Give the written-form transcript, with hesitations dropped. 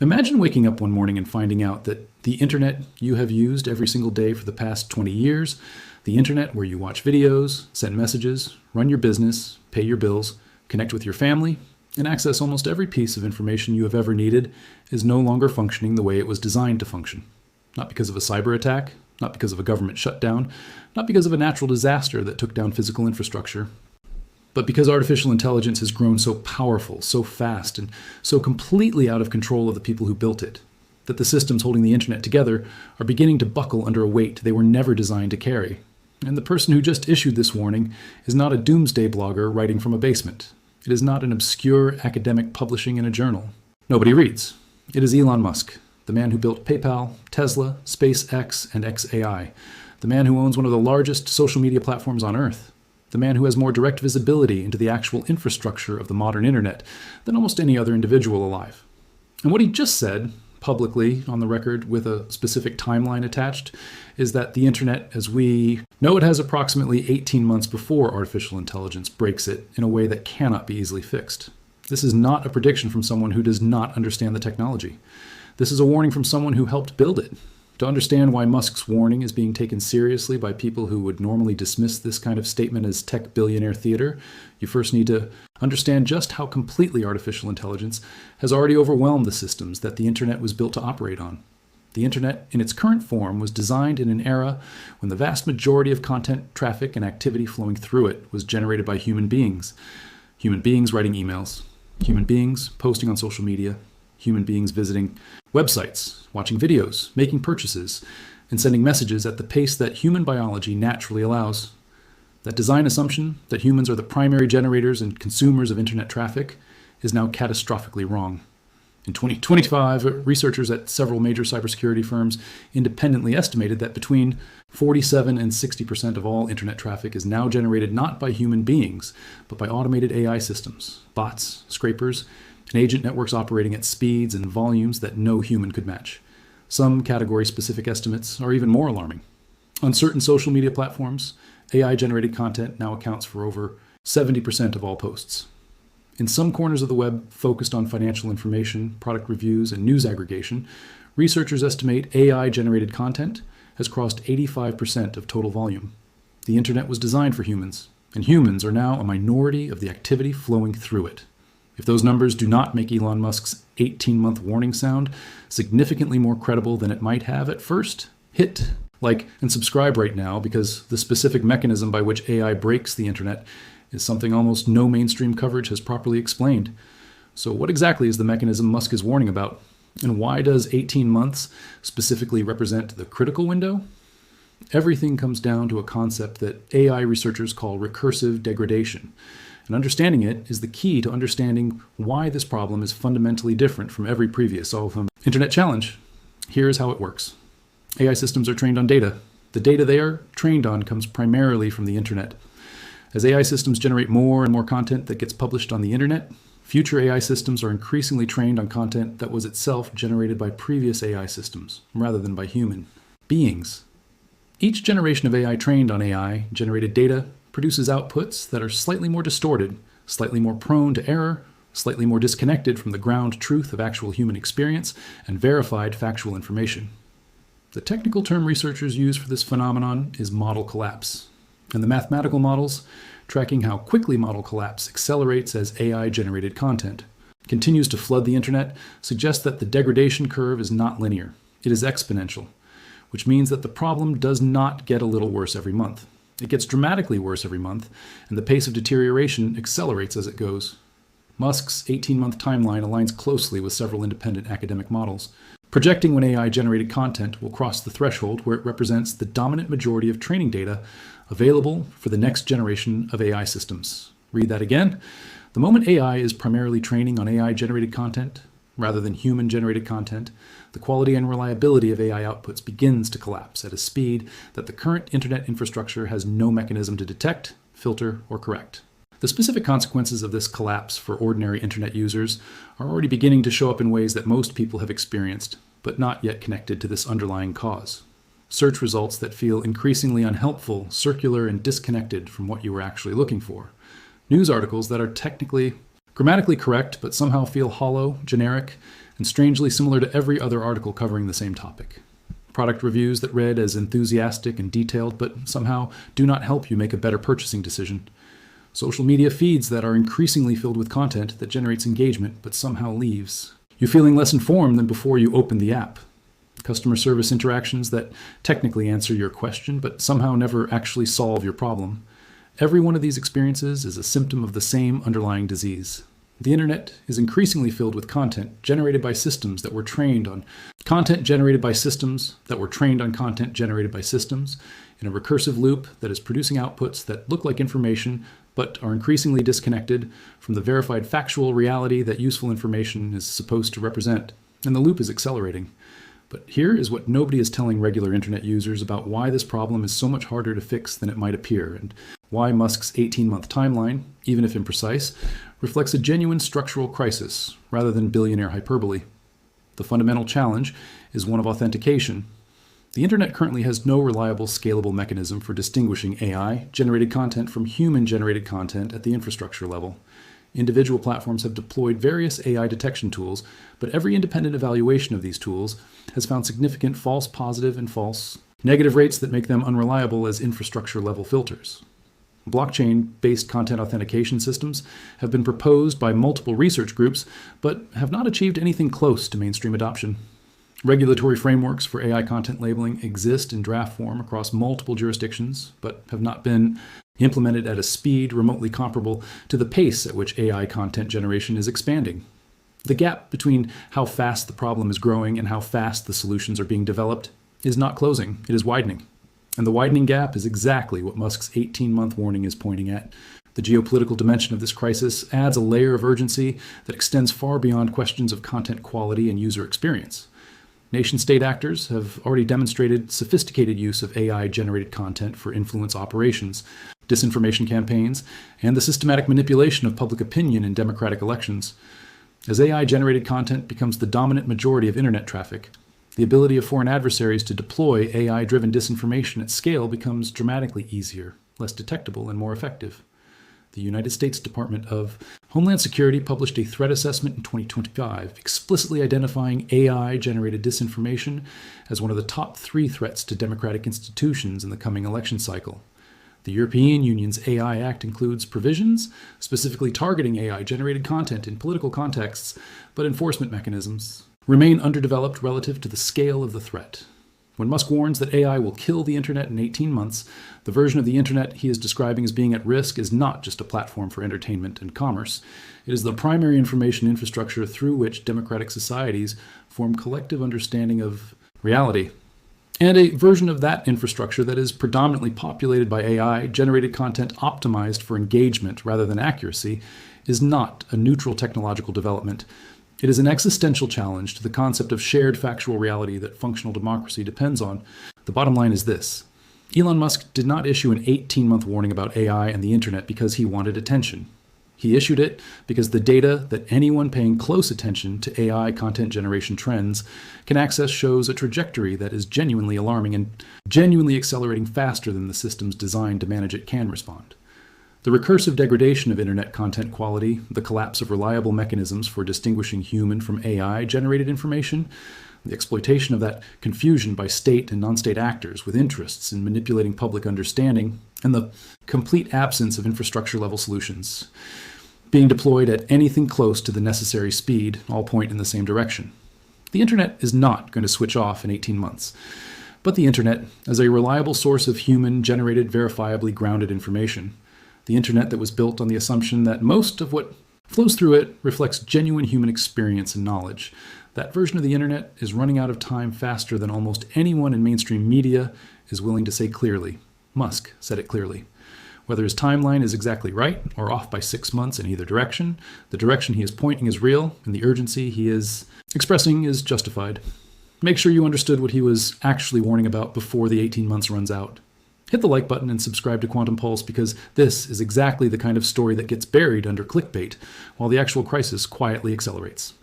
Imagine waking up one morning and finding out that the internet you have used every single day for the past 20 years, the internet where you watch videos, send messages, run your business, pay your bills, connect with your family, and access almost every piece of information you have ever needed, is no longer functioning the way it was designed to function. Not because of a cyber attack, not because of a government shutdown, not because of a natural disaster that took down physical infrastructure, but because artificial intelligence has grown so powerful, so fast, and so completely out of control of the people who built it, that the systems holding the internet together are beginning to buckle under a weight they were never designed to carry. And the person who just issued this warning is not a doomsday blogger writing from a basement. It is not an obscure academic publishing in a journal. Nobody reads. It is Elon Musk, the man who built PayPal, Tesla, SpaceX, and XAI, the man who owns one of the largest social media platforms on Earth, the man who has more direct visibility into the actual infrastructure of the modern internet than almost any other individual alive. And what he just said, publicly on the record with a specific timeline attached, is that the internet as we know it has approximately 18 months before artificial intelligence breaks it in a way that cannot be easily fixed. This is not a prediction from someone who does not understand the technology. This is a warning from someone who helped build it. To understand why Musk's warning is being taken seriously by people who would normally dismiss this kind of statement as tech billionaire theater, you first need to understand just how completely artificial intelligence has already overwhelmed the systems that the internet was built to operate on. The internet, in its current form, was designed in an era when the vast majority of content, traffic, and activity flowing through it was generated by human beings. Human beings writing emails, human beings posting on social media, human beings visiting websites, watching videos, making purchases, and sending messages at the pace that human biology naturally allows. That design assumption that humans are the primary generators and consumers of internet traffic is now catastrophically wrong. In 2025, researchers at several major cybersecurity firms independently estimated that between 47 and 60% of all internet traffic is now generated not by human beings, but by automated AI systems, bots, scrapers, and agent networks operating at speeds and volumes that no human could match. Some category-specific estimates are even more alarming. On certain social media platforms, AI-generated content now accounts for over 70% of all posts. In some corners of the web focused on financial information, product reviews, and news aggregation, researchers estimate AI-generated content has crossed 85% of total volume. The internet was designed for humans, and humans are now a minority of the activity flowing through it. If those numbers do not make Elon Musk's 18-month warning sound significantly more credible than it might have at first, hit like and subscribe right now, because the specific mechanism by which AI breaks the internet is something almost no mainstream coverage has properly explained. So what exactly is the mechanism Musk is warning about? And why does 18 months specifically represent the critical window? Everything comes down to a concept that AI researchers call recursive degradation. And understanding it is the key to understanding why this problem is fundamentally different from every previous internet challenge. Here's how it works. AI systems are trained on data. The data they are trained on comes primarily from the internet. As AI systems generate more and more content that gets published on the internet, future AI systems are increasingly trained on content that was itself generated by previous AI systems, rather than by human beings. Each generation of AI trained on AI-generated data produces outputs that are slightly more distorted, slightly more prone to error, slightly more disconnected from the ground truth of actual human experience and verified factual information. The technical term researchers use for this phenomenon is model collapse, and the mathematical models, tracking how quickly model collapse accelerates as AI-generated content continues to flood the internet, suggest that the degradation curve is not linear. It is exponential, which means that the problem does not get a little worse every month. It gets dramatically worse every month, and the pace of deterioration accelerates as it goes. Musk's 18-month timeline aligns closely with several independent academic models, projecting when AI-generated content will cross the threshold where it represents the dominant majority of training data available for the next generation of AI systems. Read that again. The moment AI is primarily training on AI-generated content, rather than human-generated content, the quality and reliability of AI outputs begins to collapse at a speed that the current internet infrastructure has no mechanism to detect, filter, or correct. The specific consequences of this collapse for ordinary internet users are already beginning to show up in ways that most people have experienced, but not yet connected to this underlying cause. Search results that feel increasingly unhelpful, circular, and disconnected from what you were actually looking for. News articles that are technically Grammatically correct, but somehow feel hollow, generic, and strangely similar to every other article covering the same topic. Product reviews that read as enthusiastic and detailed, but somehow do not help you make a better purchasing decision. Social media feeds that are increasingly filled with content that generates engagement, but somehow leaves you feeling less informed than before you opened the app. Customer service interactions that technically answer your question, but somehow never actually solve your problem. Every one of these experiences is a symptom of the same underlying disease. The internet is increasingly filled with content generated by systems that were trained on content generated by systems that were trained on content generated by systems in a recursive loop that is producing outputs that look like information but are increasingly disconnected from the verified factual reality that useful information is supposed to represent. And the loop is accelerating. But here is what nobody is telling regular internet users about why this problem is so much harder to fix than it might appear, and why Musk's 18-month timeline, even if imprecise, reflects a genuine structural crisis rather than billionaire hyperbole. The fundamental challenge is one of authentication. The internet currently has no reliable, scalable mechanism for distinguishing AI-generated content from human-generated content at the infrastructure level. Individual platforms have deployed various AI detection tools, but every independent evaluation of these tools has found significant false positive and false negative rates that make them unreliable as infrastructure-level filters. Blockchain-based content authentication systems have been proposed by multiple research groups, but have not achieved anything close to mainstream adoption. Regulatory frameworks for AI content labeling exist in draft form across multiple jurisdictions, but have not been implemented at a speed remotely comparable to the pace at which AI content generation is expanding. The gap between how fast the problem is growing and how fast the solutions are being developed is not closing, it is widening. And the widening gap is exactly what Musk's 18-month warning is pointing at. The geopolitical dimension of this crisis adds a layer of urgency that extends far beyond questions of content quality and user experience. Nation-state actors have already demonstrated sophisticated use of AI-generated content for influence operations, disinformation campaigns, and the systematic manipulation of public opinion in democratic elections. As AI-generated content becomes the dominant majority of internet traffic, the ability of foreign adversaries to deploy AI-driven disinformation at scale becomes dramatically easier, less detectable, and more effective. The United States Department of Homeland Security published a threat assessment in 2025 explicitly identifying AI-generated disinformation as one of the top 3 threats to democratic institutions in the coming election cycle. The European Union's AI Act includes provisions specifically targeting AI-generated content in political contexts, but enforcement mechanisms remain underdeveloped relative to the scale of the threat. When Musk warns that AI will kill the internet in 18 months, the version of the internet he is describing as being at risk is not just a platform for entertainment and commerce. It is the primary information infrastructure through which democratic societies form collective understanding of reality. And a version of that infrastructure that is predominantly populated by AI-generated content optimized for engagement rather than accuracy is not a neutral technological development. It is an existential challenge to the concept of shared factual reality that functional democracy depends on. The bottom line is this. Elon Musk did not issue an 18-month warning about AI and the internet because he wanted attention. He issued it because the data that anyone paying close attention to AI content generation trends can access shows a trajectory that is genuinely alarming and genuinely accelerating faster than the systems designed to manage it can respond. The recursive degradation of internet content quality, the collapse of reliable mechanisms for distinguishing human from AI-generated information, the exploitation of that confusion by state and non-state actors with interests in manipulating public understanding, and the complete absence of infrastructure-level solutions being deployed at anything close to the necessary speed all point in the same direction. The internet is not going to switch off in 18 months, but the internet as a reliable source of human-generated, verifiably grounded information. The internet that was built on the assumption that most of what flows through it reflects genuine human experience and knowledge. That version of the internet is running out of time faster than almost anyone in mainstream media is willing to say clearly. Musk said it clearly. Whether his timeline is exactly right or off by 6 months in either direction, the direction he is pointing is real, and the urgency he is expressing is justified. Make sure you understood what he was actually warning about before the 18 months runs out. Hit the like button and subscribe to Quantum Pulse because this is exactly the kind of story that gets buried under clickbait while the actual crisis quietly accelerates.